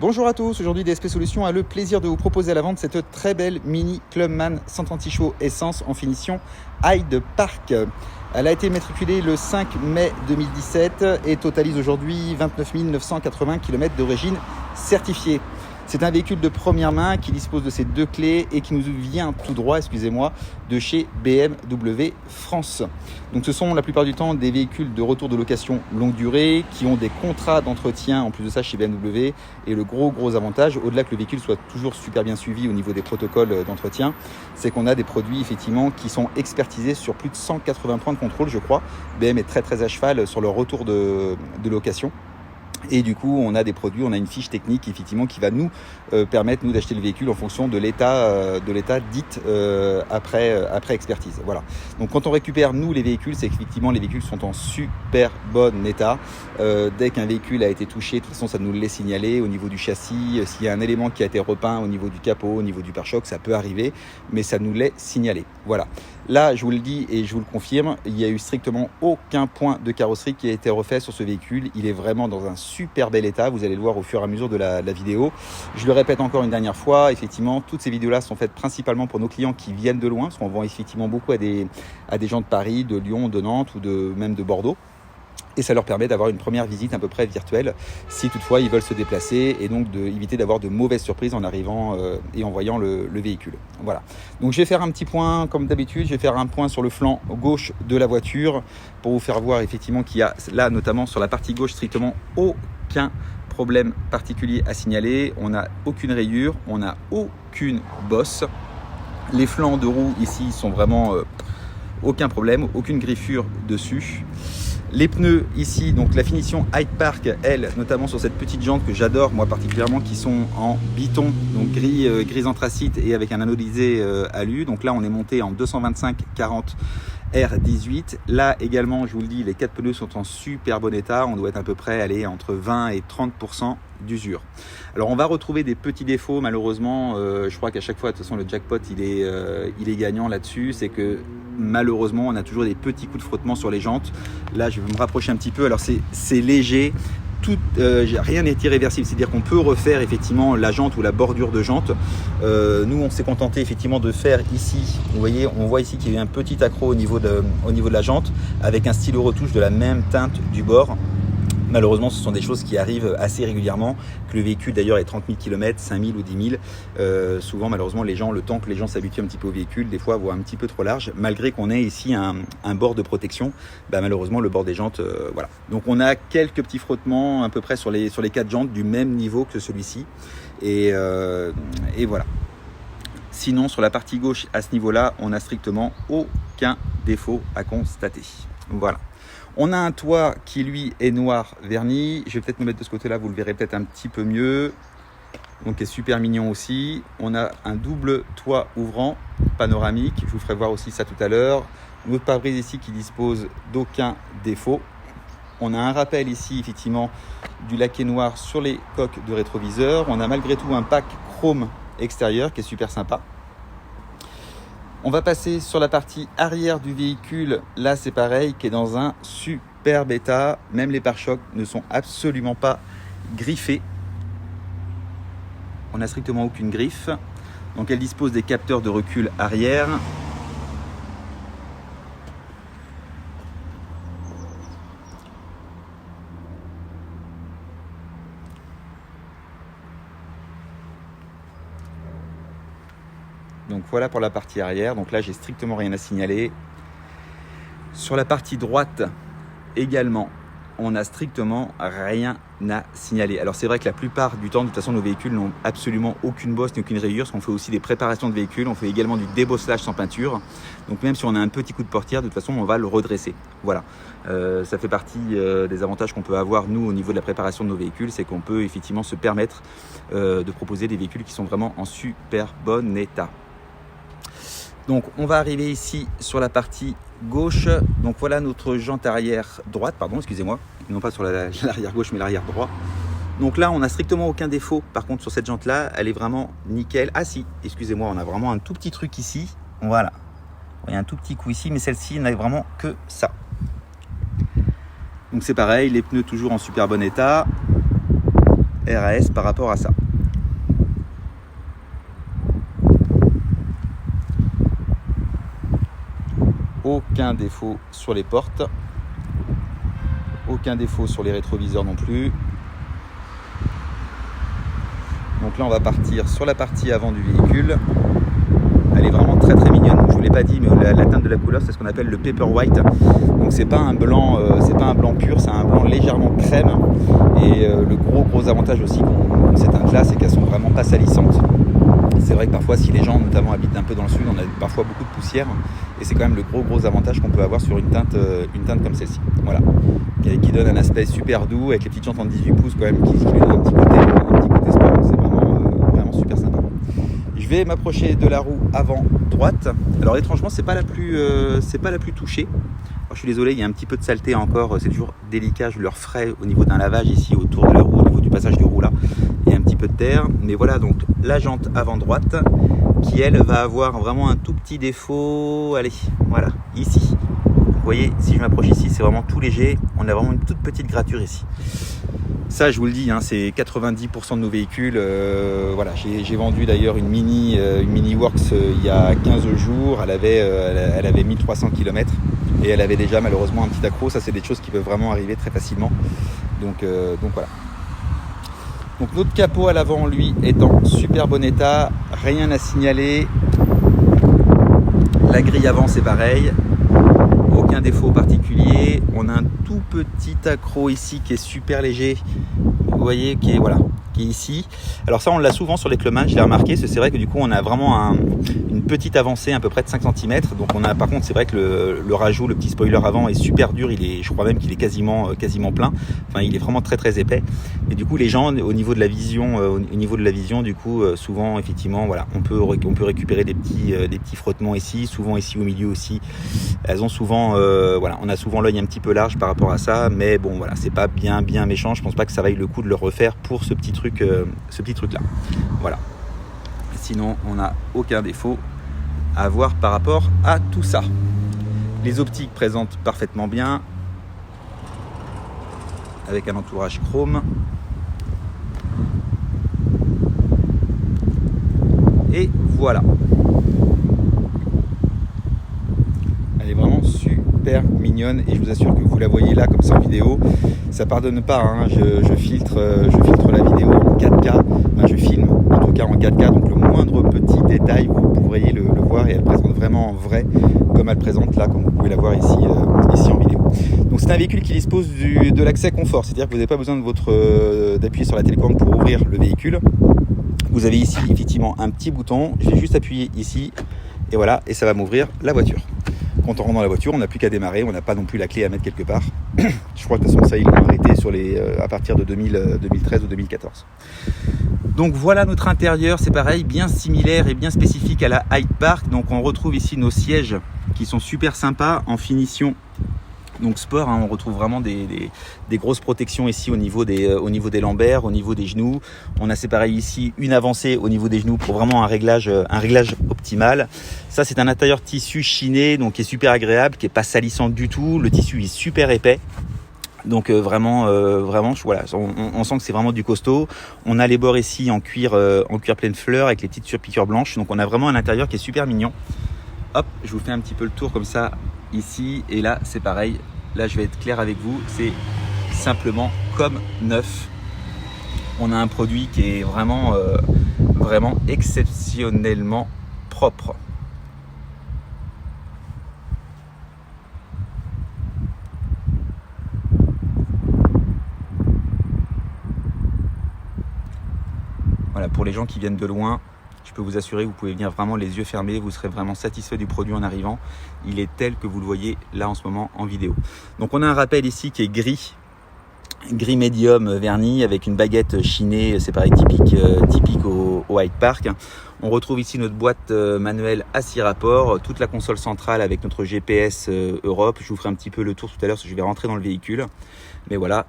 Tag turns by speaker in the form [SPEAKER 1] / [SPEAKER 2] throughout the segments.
[SPEAKER 1] Bonjour à tous, aujourd'hui DSP Solutions a le plaisir de vous proposer à la vente cette très belle Mini Clubman 130 chevaux essence en finition Hyde Park. Elle a été matriculée le 5 mai 2017 et totalise aujourd'hui 29 980 km d'origine certifiée. C'est un véhicule de première main qui dispose de ces deux clés et qui nous vient tout droit, de chez BMW France. Donc ce sont la plupart du temps des véhicules de retour de location longue durée qui ont des contrats d'entretien en plus de ça chez BMW. Et le gros avantage, au-delà que le véhicule soit toujours super bien suivi au niveau des protocoles d'entretien, c'est qu'on a des produits effectivement qui sont expertisés sur plus de 180 points de contrôle, je crois. BMW est très à cheval sur leur retour de location. Et du coup, on a des produits, on a une fiche technique effectivement qui va nous permettre nous d'acheter le véhicule en fonction de l'état dit après expertise. Voilà. Donc quand on récupère nous les véhicules, c'est qu'effectivement les véhicules sont en super bon état. Dès qu'un véhicule a été touché, de toute façon ça nous l'est signalé au niveau du châssis. S'il y a un élément qui a été repeint au niveau du capot, au niveau du pare-choc, ça peut arriver, mais ça nous l'est signalé. Voilà. Là, je vous le dis et je vous le confirme, il n'y a eu strictement aucun point de carrosserie qui a été refait sur ce véhicule. Il est vraiment dans un super bel état, vous allez le voir au fur et à mesure de la vidéo. Je le répète encore une dernière fois, effectivement, toutes ces vidéos-là sont faites principalement pour nos clients qui viennent de loin, parce qu'on vend effectivement beaucoup à des gens de Paris, de Lyon, de Nantes ou même de Bordeaux. Et ça leur permet d'avoir une première visite à peu près virtuelle si toutefois ils veulent se déplacer et donc d'éviter d'avoir de mauvaises surprises en arrivant et en voyant le véhicule. Voilà. Donc je vais faire un petit point comme d'habitude, je vais faire un point sur le flanc gauche de la voiture pour vous faire voir effectivement qu'il y a là notamment sur la partie gauche strictement aucun problème particulier à signaler. On n'a aucune rayure, on n'a aucune bosse. Les flancs de roue ici sont vraiment aucun problème, aucune griffure dessus. Les pneus ici, donc la finition Hyde Park, elle, notamment sur cette petite jante que j'adore moi particulièrement, qui sont en biton, donc gris anthracite et avec un anodisé alu. Donc là on est monté en 225/40 R18. Là également, je vous le dis, les 4 pneus sont en super bon état. On doit être à peu près aller entre 20 et 30% d'usure. Alors on va retrouver des petits défauts malheureusement. Je crois qu'à chaque fois, de toute façon, le jackpot il est gagnant là-dessus. C'est que malheureusement, on a toujours des petits coups de frottement sur les jantes. Là, je vais me rapprocher un petit peu. Alors c'est léger. Rien n'est irréversible, c'est-à-dire qu'on peut refaire effectivement la jante ou la bordure de jante. Nous on s'est contenté effectivement de faire ici, vous voyez, on voit ici qu'il y a eu un petit accroc au niveau de la jante avec un stylo retouche de la même teinte du bord. Malheureusement, ce sont des choses qui arrivent assez régulièrement, que le véhicule d'ailleurs ait 30 000 km, 5 000 ou 10 000. Souvent, malheureusement, le temps que les gens s'habituent un petit peu au véhicule, des fois, voient un petit peu trop large. Malgré qu'on ait ici un bord de protection, malheureusement, le bord des jantes, voilà. Donc, on a quelques petits frottements à peu près sur les 4 jantes du même niveau que celui-ci. Et voilà. Sinon, sur la partie gauche, à ce niveau-là, on n'a strictement aucun défaut à constater. Voilà. On a un toit qui lui est noir verni. Je vais peut-être me mettre de ce côté-là, vous le verrez peut-être un petit peu mieux. Donc qui est super mignon aussi. On a un double toit ouvrant panoramique. Je vous ferai voir aussi ça tout à l'heure. Notre pare-brise ici qui dispose d'aucun défaut. On a un rappel ici effectivement du laqué noir sur les coques de rétroviseur. On a malgré tout un pack chrome extérieur qui est super sympa. On va passer sur la partie arrière du véhicule. Là, c'est pareil, qui est dans un superbe état. Même les pare-chocs ne sont absolument pas griffés. On n'a strictement aucune griffe. Donc, elle dispose des capteurs de recul arrière. Donc voilà pour la partie arrière. Donc là, j'ai strictement rien à signaler. Sur la partie droite également, on n'a strictement rien à signaler. Alors c'est vrai que la plupart du temps, de toute façon, nos véhicules n'ont absolument aucune bosse ni aucune rayure, parce qu'on fait aussi des préparations de véhicules, on fait également du débosselage sans peinture. Donc même si on a un petit coup de portière, de toute façon, on va le redresser. Voilà. Ça fait partie des avantages qu'on peut avoir, nous, au niveau de la préparation de nos véhicules, c'est qu'on peut effectivement se permettre de proposer des véhicules qui sont vraiment en super bon état. Donc on va arriver ici sur la partie gauche. Donc voilà notre jante arrière droite, pardon, excusez-moi, non pas sur l'arrière gauche mais l'arrière droit. Donc là on n'a strictement aucun défaut. Par contre sur cette jante là, elle est vraiment nickel. Ah si, excusez-moi, on a vraiment un tout petit truc ici. Voilà, il y a un tout petit coup ici, mais celle-ci n'a vraiment que ça. Donc c'est pareil, les pneus toujours en super bon état. RAS par rapport à ça. Aucun défaut sur les portes, aucun défaut sur les rétroviseurs non plus. Donc là on va partir sur la partie avant du véhicule. Elle est vraiment très très mignonne. Je vous l'ai pas dit, mais la teinte de la couleur c'est ce qu'on appelle le paper white. Donc c'est pas un blanc pur, c'est un blanc légèrement crème. Et le gros avantage aussi qu'ont ces teintes là, c'est qu'elles sont vraiment pas salissantes. C'est vrai que parfois si les gens notamment habitent un peu dans le sud, on a parfois beaucoup de poussière et c'est quand même le gros avantage qu'on peut avoir sur une teinte comme celle-ci. Voilà, qui donne un aspect super doux avec les petites jantes en 18 pouces quand même qui lui donnent un petit côté sport. Donc c'est vraiment super sympa. Je vais m'approcher de la roue avant droite. Alors étrangement c'est pas la plus touchée. Alors, je suis désolé, il y a un petit peu de saleté encore, c'est toujours délicat, je le referai au niveau d'un lavage ici autour de la roue, au niveau du passage de roue là, il y a un petit peu de terre, mais voilà donc la jante avant droite qui elle va avoir vraiment un tout petit défaut, allez, voilà, ici. Vous voyez, si je m'approche ici, c'est vraiment tout léger, on a vraiment une toute petite gratture ici. Ça, je vous le dis, hein, c'est 90% de nos véhicules. Voilà, j'ai vendu d'ailleurs une Mini Works il y a 15 jours. Elle avait 1300 km et elle avait déjà malheureusement un petit accroc. Ça, c'est des choses qui peuvent vraiment arriver très facilement. Donc voilà. Donc notre capot à l'avant, lui, est en super bon état. Rien à signaler. La grille avant, c'est pareil. Aucun défaut particulier. On a un tout petit accroc ici qui est super léger. Vous voyez, qui est ici. Alors ça, on l'a souvent sur les Clubman, je l'ai remarqué. C'est vrai que du coup, on a vraiment une petite avancée à peu près de 5 cm. Donc on a, par contre, c'est vrai que le rajout, le petit spoiler avant est super dur. Je crois même qu'il est quasiment plein. Enfin, il est vraiment très épais. Et du coup, les gens, au niveau de la vision, du coup, souvent, effectivement, voilà, on peut récupérer des petits frottements ici, souvent ici au milieu aussi. Elles ont souvent, on a souvent l'œil un petit peu large par rapport à ça, mais bon, voilà, c'est pas bien méchant. Je pense pas que ça vaille le coup de le refaire pour ce petit truc là. Voilà. Sinon, on n'a aucun défaut à voir par rapport à tout ça. Les optiques présentent parfaitement bien, avec un entourage chrome. Et voilà. Elle est vraiment super mignonne et je vous assure que vous la voyez là comme ça en vidéo, ça pardonne pas, hein. Je filtre la vidéo en 4K, enfin, je filme en tout cas en 4K, donc le moindre petit détail vous pourriez le voir et elle présente vraiment en vrai comme elle présente là, comme vous pouvez la voir ici en vidéo. Donc c'est un véhicule qui dispose de l'accès confort, c'est-à-dire que vous n'avez pas besoin d'appuyer sur la télécommande pour ouvrir le véhicule. Vous avez ici effectivement un petit bouton, je vais juste appuyer ici et voilà, et ça va m'ouvrir la voiture. Quand on rentre dans la voiture, on n'a plus qu'à démarrer, on n'a pas non plus la clé à mettre quelque part. Je crois que de toute façon ça ils l'ont arrêté à partir de 2013 ou 2014. Donc voilà notre intérieur, c'est pareil, bien similaire et bien spécifique à la Hyde Park. Donc on retrouve ici nos sièges qui sont super sympas en finition. Donc sport, hein, on retrouve vraiment des grosses protections ici au niveau des lombaires, au niveau des genoux. On a séparé ici une avancée au niveau des genoux pour vraiment un réglage optimal. Ça c'est un intérieur tissu chiné, donc qui est super agréable, qui est pas salissant du tout. Le tissu est super épais. Donc vraiment, voilà, on sent que c'est vraiment du costaud. On a les bords ici en cuir pleine fleur avec les petites surpiqûres blanches. Donc on a vraiment un intérieur qui est super mignon. Hop, je vous fais un petit peu le tour comme ça ici et là c'est pareil. Là je vais être clair avec vous, c'est simplement comme neuf. On a un produit qui est vraiment exceptionnellement propre. Voilà, pour les gens qui viennent de loin, je peux vous assurer que vous pouvez venir vraiment les yeux fermés, vous serez vraiment satisfait du produit en arrivant. Il est tel que vous le voyez là en ce moment en vidéo. Donc on a un rappel ici qui est gris médium verni avec une baguette chinée, c'est pareil, typique au Hyde Park. On retrouve ici notre boîte manuelle à 6 rapports, toute la console centrale avec notre GPS Europe. Je vous ferai un petit peu le tour tout à l'heure parce que je vais rentrer dans le véhicule. Mais voilà,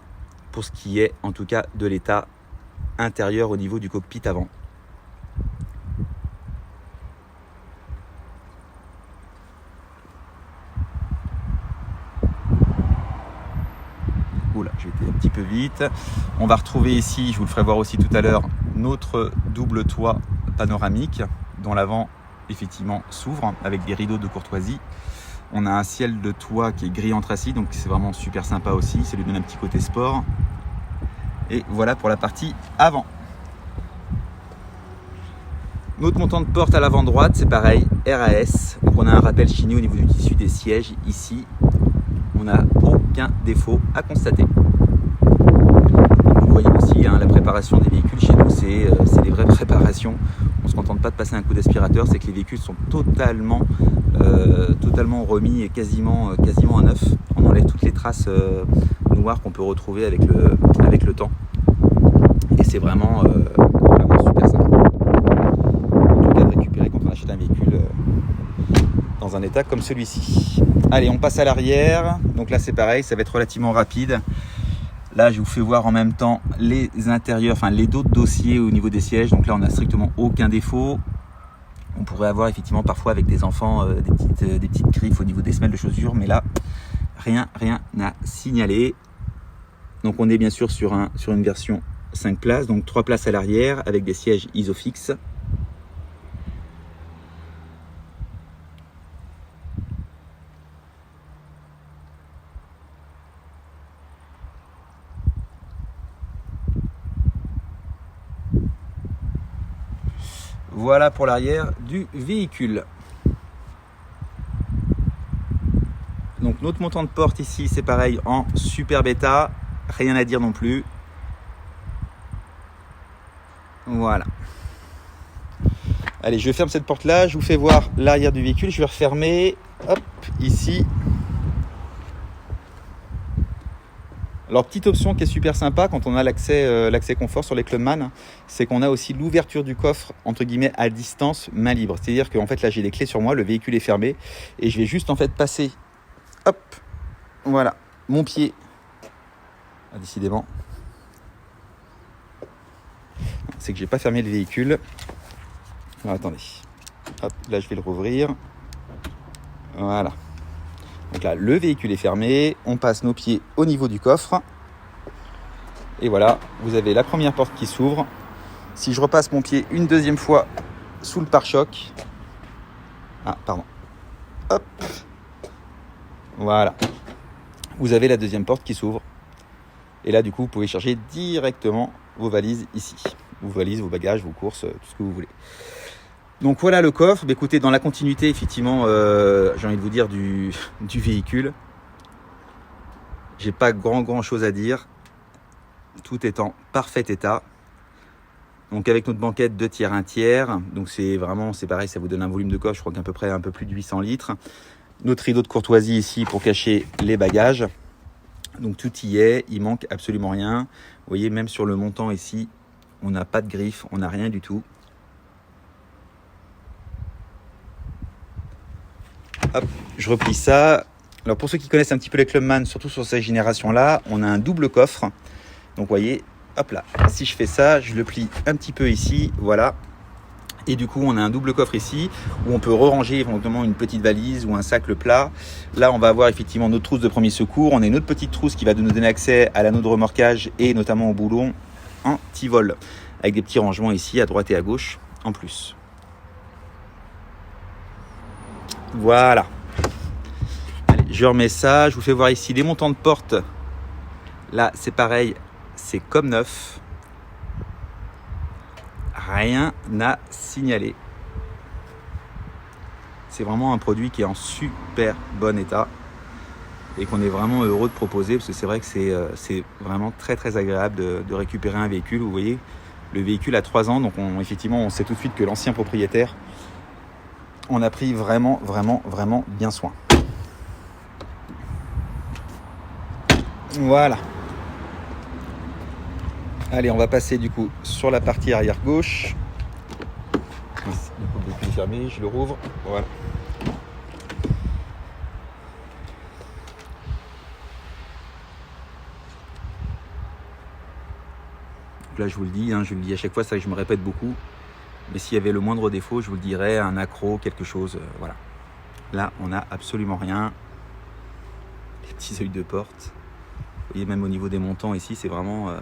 [SPEAKER 1] pour ce qui est en tout cas de l'état intérieur au niveau du cockpit avant. Oula, j'ai été un petit peu vite. On va retrouver ici, je vous le ferai voir aussi tout à l'heure, notre double toit panoramique dont l'avant effectivement s'ouvre avec des rideaux de courtoisie. On a un ciel de toit qui est gris anthracite, donc c'est vraiment super sympa aussi, ça lui donne un petit côté sport. Et voilà pour la partie avant. Notre montant de porte à l'avant droite, c'est pareil, RAS. Donc on a un rappel chigné au niveau du tissu des sièges. Ici, on n'a aucun défaut à constater. Vous voyez aussi hein, la préparation des véhicules chez nous, c'est des vraies préparations. On ne se contente pas de passer un coup d'aspirateur, c'est que les véhicules sont totalement remis et quasiment à neuf. On enlève toutes les traces noires qu'on peut retrouver avec le temps. Et c'est vraiment super sympa. Quand on achète un véhicule dans un état comme celui-ci. Allez, on passe à l'arrière. Donc là c'est pareil, ça va être relativement rapide. Là je vous fais voir en même temps les intérieurs, enfin les dos de dossier au niveau des sièges. Donc là on n'a strictement aucun défaut. On pourrait avoir effectivement parfois avec des enfants des petites griffes au niveau des semelles de chaussures, mais là rien à signaler. Donc on est bien sûr sur une version 5 places, donc 3 places à l'arrière avec des sièges Isofix. Voilà pour l'arrière du véhicule. Donc notre montant de porte ici, c'est pareil en super bêta, rien à dire non plus. Voilà. Allez, je ferme cette porte là, je vous fais voir l'arrière du véhicule, je vais refermer, hop, ici. Alors petite option qui est super sympa quand on a l'accès confort sur les Clubman, c'est qu'on a aussi l'ouverture du coffre entre guillemets à distance main libre. C'est-à-dire qu'en fait là j'ai les clés sur moi, le véhicule est fermé et je vais juste en fait passer, hop, voilà, mon pied, ah, décidément, c'est que j'ai pas fermé le véhicule. Alors, attendez, hop, là je vais le rouvrir, voilà. Donc là, le véhicule est fermé, on passe nos pieds au niveau du coffre. Et voilà, vous avez la première porte qui s'ouvre. Si je repasse mon pied une deuxième fois sous le pare-choc. Ah, pardon. Hop. Voilà. Vous avez la deuxième porte qui s'ouvre. Et là, du coup, vous pouvez charger directement vos valises ici. Vos valises, vos bagages, vos courses, tout ce que vous voulez. Donc voilà le coffre. Bah, écoutez, dans la continuité, effectivement, j'ai envie de vous dire du véhicule. J'ai pas grand chose à dire. Tout est en parfait état. Donc avec notre banquette 2 tiers 1 tiers. Donc c'est pareil, ça vous donne un volume de coffre, je crois qu'à peu près un peu plus de 800 litres. Notre rideau de courtoisie ici pour cacher les bagages. Donc tout y est, il manque absolument rien. Vous voyez, même sur le montant ici, on n'a pas de griffe, on n'a rien du tout. Hop, je replie ça. Alors pour ceux qui connaissent un petit peu les Clubman, surtout sur cette génération-là, on a un double coffre. Donc vous voyez, hop là, si je fais ça, je le plie un petit peu ici, voilà. Et du coup, on a un double coffre ici où on peut ranger éventuellement une petite valise ou un sac le plat. Là, on va avoir effectivement notre trousse de premier secours. On a une autre petite trousse qui va nous donner accès à l'anneau de remorquage et notamment au boulon anti-vol avec des petits rangements ici à droite et à gauche en plus. Voilà. Allez, je remets ça. Je vous fais voir ici les montants de porte. Là, c'est pareil. C'est comme neuf. Rien à signaler. C'est vraiment un produit qui est en super bon état et qu'on est vraiment heureux de proposer parce que c'est vrai que c'est vraiment très agréable de récupérer un véhicule. Vous voyez, le véhicule a 3 ans, donc effectivement on sait tout de suite que l'ancien propriétaire en a pris vraiment bien soin. Voilà. Allez, on va passer du coup sur la partie arrière gauche. Le véhicule est fermé, je le rouvre. Voilà. Donc là, je vous le dis, je le dis à chaque fois, c'est vrai que je me répète beaucoup. Mais s'il y avait le moindre défaut, je vous le dirais, un accro, quelque chose, voilà. Là, on n'a absolument rien. Les petits œils de porte. Vous voyez, même au niveau des montants ici, c'est vraiment...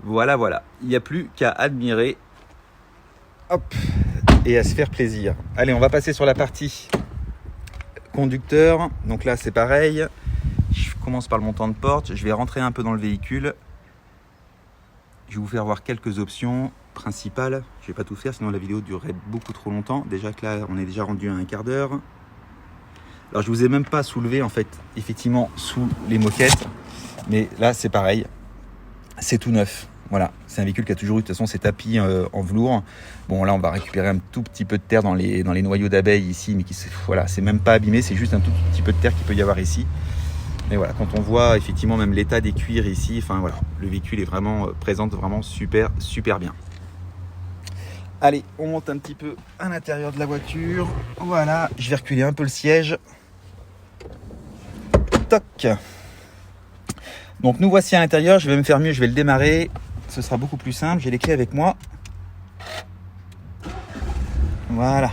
[SPEAKER 1] Voilà, il n'y a plus qu'à admirer. Hop, et à se faire plaisir. Allez, on va passer sur la partie conducteur. Donc là, c'est pareil. Je commence par le montant de porte. Je vais rentrer un peu dans le véhicule. Je vais vous faire voir quelques options principales. Je ne vais pas tout faire, sinon la vidéo durerait beaucoup trop longtemps. Déjà que là, on est déjà rendu à un quart d'heure. Alors, je ne vous ai même pas soulevé, en fait, effectivement, sous les moquettes. Mais là, c'est pareil. C'est tout neuf. Voilà, c'est un véhicule qui a toujours eu de toute façon ses tapis en velours. Bon, là, on va récupérer un tout petit peu de terre dans les noyaux d'abeilles ici, mais voilà, c'est même pas abîmé, c'est juste un tout petit peu de terre qu'il peut y avoir ici. Mais voilà, quand on voit effectivement même l'état des cuirs ici, enfin voilà, le véhicule est vraiment présente vraiment super bien. Allez, on monte un petit peu à l'intérieur de la voiture. Voilà, je vais reculer un peu le siège. Toc. Donc nous voici à l'intérieur, je vais me faire mieux, je vais le démarrer. Ce sera beaucoup plus simple, j'ai les clés avec moi. Voilà.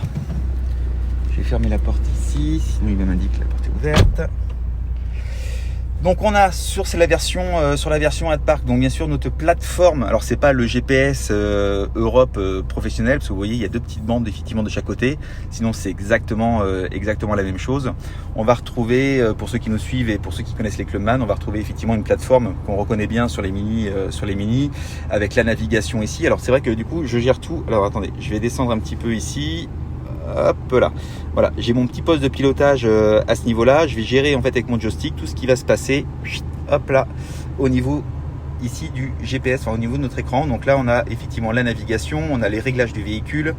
[SPEAKER 1] Je vais fermer la porte ici, sinon il m'indique que la porte est ouverte. Donc on a sur la version AdPark, donc bien sûr notre plateforme. Alors c'est pas le GPS Europe professionnel, parce que vous voyez il y a deux petites bandes effectivement de chaque côté. Sinon c'est exactement la même chose. On va retrouver, pour ceux qui nous suivent et pour ceux qui connaissent les Clubman, on va retrouver effectivement une plateforme qu'on reconnaît bien sur les Mini, avec la navigation ici. Alors c'est vrai que du coup je gère tout. Alors attendez, je vais descendre un petit peu ici. Hop là, voilà, j'ai mon petit poste de pilotage à ce niveau-là. Je vais gérer en fait avec mon joystick tout ce qui va se passer. Hop là, au niveau ici du GPS, enfin au niveau de notre écran. Donc là, on a effectivement la navigation, on a les réglages du véhicule,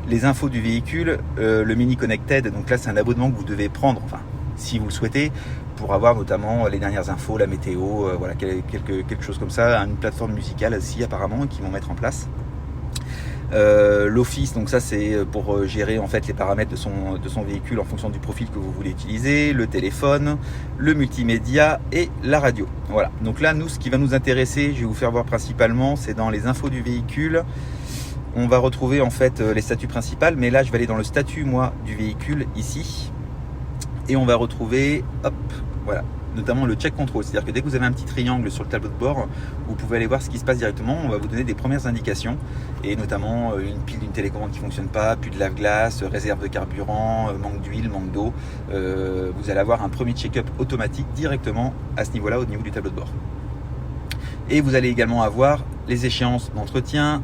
[SPEAKER 1] les infos du véhicule, le Mini Connected. Donc là, c'est un abonnement que vous devez prendre, enfin si vous le souhaitez, pour avoir notamment les dernières infos, la météo, voilà, quelque chose comme ça, une plateforme musicale aussi apparemment qu'ils vont mettre en place. L'office, donc ça c'est pour gérer en fait les paramètres de son véhicule en fonction du profil que vous voulez utiliser, le téléphone, le multimédia et la radio. Voilà, donc là nous ce qui va nous intéresser, je vais vous faire voir principalement, c'est dans les infos du véhicule. On va retrouver en fait les statuts principales, mais là je vais aller dans le statut moi du véhicule ici et on va retrouver, hop, voilà, notamment le check control, c'est-à-dire que dès que vous avez un petit triangle sur le tableau de bord, vous pouvez aller voir ce qui se passe directement. On va vous donner des premières indications et notamment une pile d'une télécommande qui ne fonctionne pas, plus de lave-glace, réserve de carburant, manque d'huile, manque d'eau. Vous allez avoir un premier check-up automatique directement à ce niveau-là, au niveau du tableau de bord. Et vous allez également avoir les échéances d'entretien,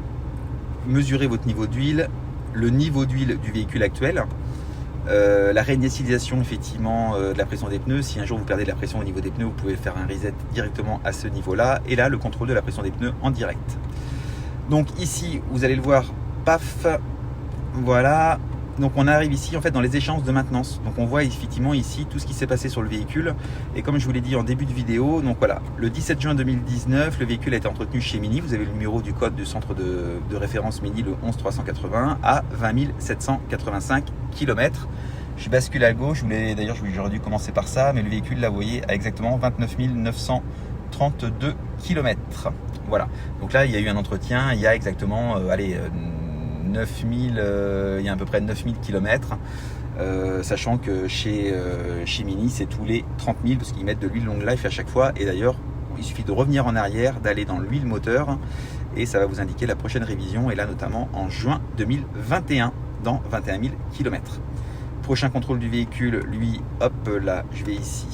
[SPEAKER 1] mesurer votre niveau d'huile, le niveau d'huile du véhicule actuel, la réinitialisation effectivement de la pression des pneus. Si un jour vous perdez de la pression au niveau des pneus, vous pouvez faire un reset directement à ce niveau là, et là le contrôle de la pression des pneus en direct. Donc ici vous allez le voir, paf, voilà. Donc on arrive ici en fait dans les échéances de maintenance. Donc on voit effectivement ici tout ce qui s'est passé sur le véhicule. Et comme je vous l'ai dit en début de vidéo, donc voilà, le 17 juin 2019, le véhicule a été entretenu chez Mini. Vous avez le numéro du code du centre de référence Mini, le 11380, à 20 785 km. Je bascule à gauche. D'ailleurs j'aurais dû commencer par ça, mais le véhicule là vous voyez a exactement 29 932 km. Voilà. Donc là il y a eu un entretien, il y a exactement 9000, il y a à peu près 9000 km, sachant que chez Mini c'est tous les 30 000 parce qu'ils mettent de l'huile long life à chaque fois. Et d'ailleurs il suffit de revenir en arrière, d'aller dans l'huile moteur et ça va vous indiquer la prochaine révision, et là notamment en juin 2021 dans 21 000 km. Prochain contrôle du véhicule, lui, hop là, je vais ici,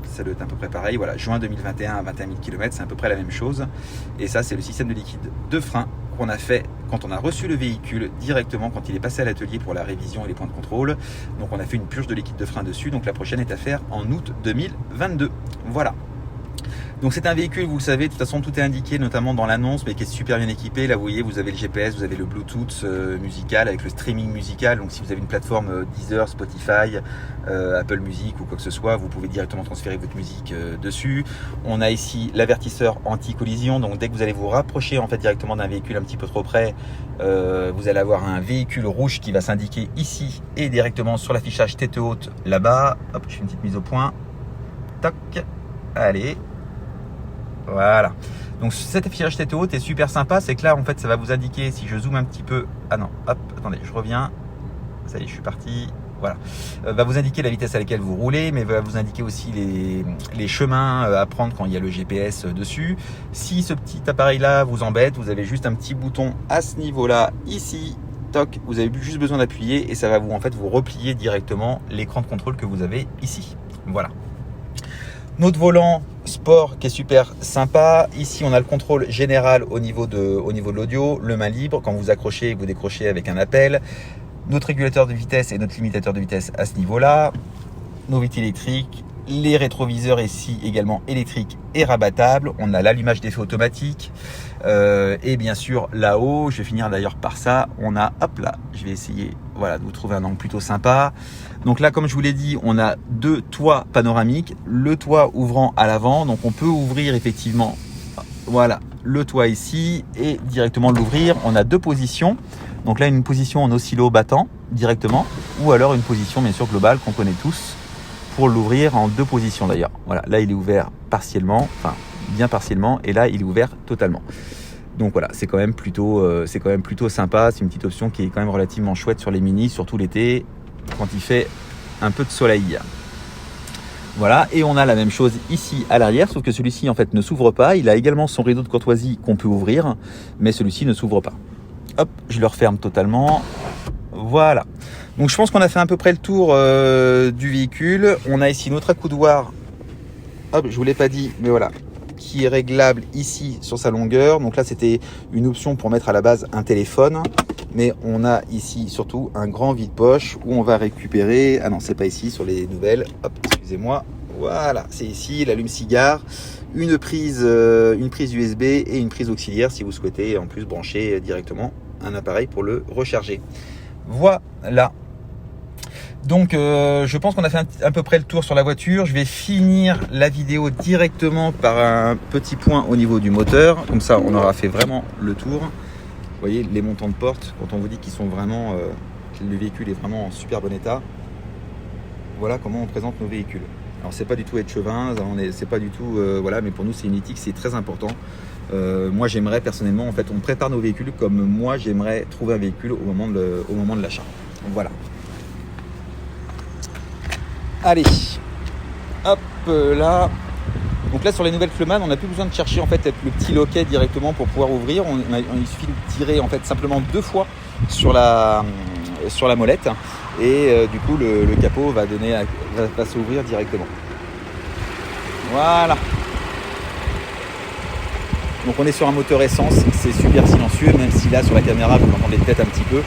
[SPEAKER 1] ça doit être à peu près pareil, voilà, juin 2021 à 21 000 km, c'est à peu près la même chose. Et ça c'est le système de liquide de frein qu'on a fait quand on a reçu le véhicule directement, quand il est passé à l'atelier pour la révision et les points de contrôle. Donc on a fait une purge de liquide de frein dessus, donc la prochaine est à faire en août 2022. Voilà. Donc c'est un véhicule, vous le savez, de toute façon tout est indiqué, notamment dans l'annonce, mais qui est super bien équipé. Là vous voyez, vous avez le GPS, vous avez le Bluetooth musical avec le streaming musical. Donc si vous avez une plateforme Deezer, Spotify, Apple Music ou quoi que ce soit, vous pouvez directement transférer votre musique dessus. On a ici l'avertisseur anti-collision, donc dès que vous allez vous rapprocher en fait directement d'un véhicule un petit peu trop près, vous allez avoir un véhicule rouge qui va s'indiquer ici et directement sur l'affichage tête haute là-bas. Hop, je fais une petite mise au point. Toc, allez. Voilà. Donc cet affichage tête haute est super sympa. C'est que là, en fait, ça va vous indiquer, si je zoome un petit peu. Ah non, hop, attendez, je reviens. Ça y est, je suis parti. Voilà. Va vous indiquer la vitesse à laquelle vous roulez, mais va vous indiquer aussi les chemins à prendre quand il y a le GPS dessus. Si ce petit appareil-là vous embête, vous avez juste un petit bouton à ce niveau-là, ici. Toc, vous avez juste besoin d'appuyer et ça va vous en fait vous replier directement l'écran de contrôle que vous avez ici. Voilà. Notre volant sport qui est super sympa. Ici, on a le contrôle général au niveau de l'audio, le main libre quand vous accrochez et vous décrochez avec un appel. Notre régulateur de vitesse et notre limitateur de vitesse à ce niveau-là. Nos vitres électriques, les rétroviseurs ici également électriques et rabattables. On a l'allumage des feux automatique. Et bien sûr, là-haut, je vais finir d'ailleurs par ça. On a, hop là, je vais essayer voilà, de vous trouver un angle plutôt sympa. Donc là, comme je vous l'ai dit, on a 2 toits panoramiques. Le toit ouvrant à l'avant. Donc on peut ouvrir effectivement, voilà, le toit ici et directement l'ouvrir. On a 2 positions. Donc là, une position en oscillo battant directement, ou alors une position bien sûr globale qu'on connaît tous pour l'ouvrir en 2 positions d'ailleurs. Voilà, là il est ouvert partiellement, enfin bien partiellement, et là il est ouvert totalement. Donc voilà, c'est quand même plutôt sympa. C'est une petite option qui est quand même relativement chouette sur les Mini, surtout l'été quand il fait un peu de soleil. Voilà, et on a la même chose ici à l'arrière, sauf que celui-ci en fait ne s'ouvre pas. Il a également son rideau de courtoisie qu'on peut ouvrir, mais celui-ci ne s'ouvre pas. Hop, je le referme totalement. Voilà. Donc je pense qu'on a fait à peu près le tour du véhicule. On a ici notre accoudoir. Hop, je vous l'ai pas dit, mais voilà, qui est réglable ici sur sa longueur. Donc là, c'était une option pour mettre à la base un téléphone. Mais on a ici surtout un grand vide-poche où on va récupérer. Ah non, c'est pas ici sur les nouvelles. Hop, excusez-moi. Voilà, c'est ici l'allume-cigare. Une prise USB et une prise auxiliaire si vous souhaitez en plus brancher directement un appareil pour le recharger. Voilà. Donc je pense qu'on a fait à peu près le tour sur la voiture. Je vais finir la vidéo directement par un petit point au niveau du moteur. Comme ça, on aura fait vraiment le tour. Vous voyez les montants de porte, quand on vous dit qu'ils sont vraiment, que le véhicule est vraiment en super bon état. Voilà comment on présente nos véhicules. Alors c'est pas du tout être chevin, c'est pas du tout voilà, mais pour nous c'est une éthique, c'est très important. Moi j'aimerais personnellement, en fait, on prépare nos véhicules comme moi j'aimerais trouver un véhicule au moment de l'achat. Voilà. Allez, hop là. Donc là sur les nouvelles Clubman, on n'a plus besoin de chercher en fait le petit loquet directement pour pouvoir ouvrir. Il suffit de tirer en fait simplement 2 fois sur la molette et du coup le capot va s'ouvrir directement. Voilà. Donc on est sur un moteur essence, c'est super silencieux, même si là sur la caméra vous entendez peut-être un petit peu.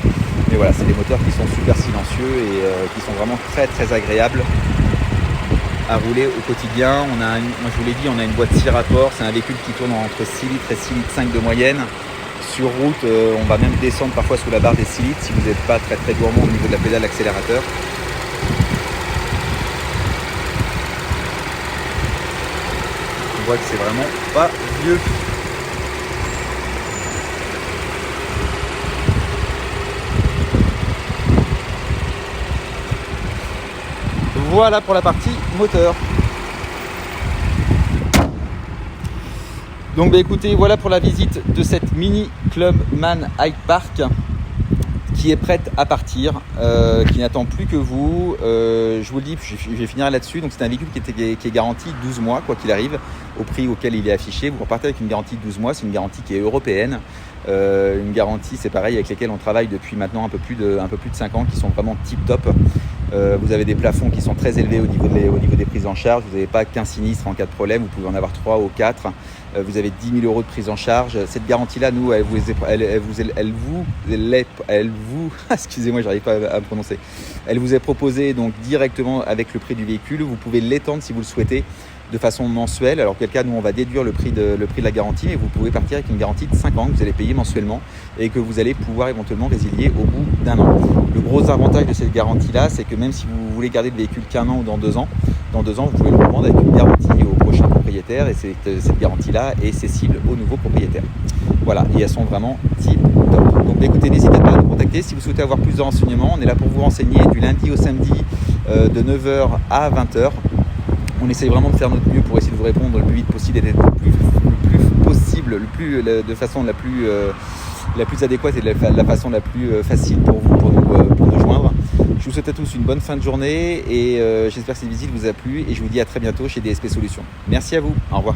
[SPEAKER 1] Mais voilà, c'est des moteurs qui sont super silencieux et qui sont vraiment très très agréables à rouler au quotidien. Moi je vous l'ai dit, on a une boîte 6 rapports, c'est un véhicule qui tourne entre 6 litres et 6 litres 5 de moyenne. Sur route, on va même descendre parfois sous la barre des 6 litres si vous n'êtes pas très très gourmand au niveau de la pédale d'accélérateur. On voit que c'est vraiment pas vieux. Voilà pour la partie moteur. Donc écoutez, voilà pour la visite de cette Mini Clubman Hyde Park qui est prête à partir, qui n'attend plus que vous. Je vous le dis, je vais finir là-dessus. Donc c'est un véhicule qui est garanti 12 mois, quoi qu'il arrive, au prix auquel il est affiché. Vous repartez avec une garantie de 12 mois, c'est une garantie qui est européenne. Une garantie, c'est pareil, avec lesquelles on travaille depuis maintenant un peu plus de 5 ans, qui sont vraiment tip top. Vous avez des plafonds qui sont très élevés au niveau des prises en charge. Vous n'avez pas qu'un sinistre en cas de problème, vous pouvez en avoir 3 ou 4. Vous avez 10 000 € de prise en charge. Cette garantie-là, nous, elle vous excusez-moi, j'arrive pas à me prononcer. Elle vous est proposée donc directement avec le prix du véhicule. Vous pouvez l'étendre si vous le souhaitez de façon mensuelle. Alors quel cas, nous on va déduire le prix de la garantie, mais vous pouvez partir avec une garantie de 5 ans que vous allez payer mensuellement et que vous allez pouvoir éventuellement résilier au bout d'1 an. Le gros avantage de cette garantie-là, c'est que même si vous voulez garder le véhicule qu'un an ou dans 2 ans, vous pouvez le revendre avec une garantie au prochain propriétaire et cette garantie-là est cessible au nouveau propriétaire. Voilà, et elles sont vraiment tip top. Donc écoutez, n'hésitez pas à nous contacter si vous souhaitez avoir plus de renseignements. On est là pour vous renseigner du lundi au samedi de 9h à 20h. On essaye vraiment de faire notre mieux pour essayer de vous répondre le plus vite possible et d'être le plus possible, de façon la plus adéquate et de la façon la plus facile pour vous, pour nous joindre. Je vous souhaite à tous une bonne fin de journée et j'espère que cette visite vous a plu et je vous dis à très bientôt chez DSP Solutions. Merci à vous, au revoir.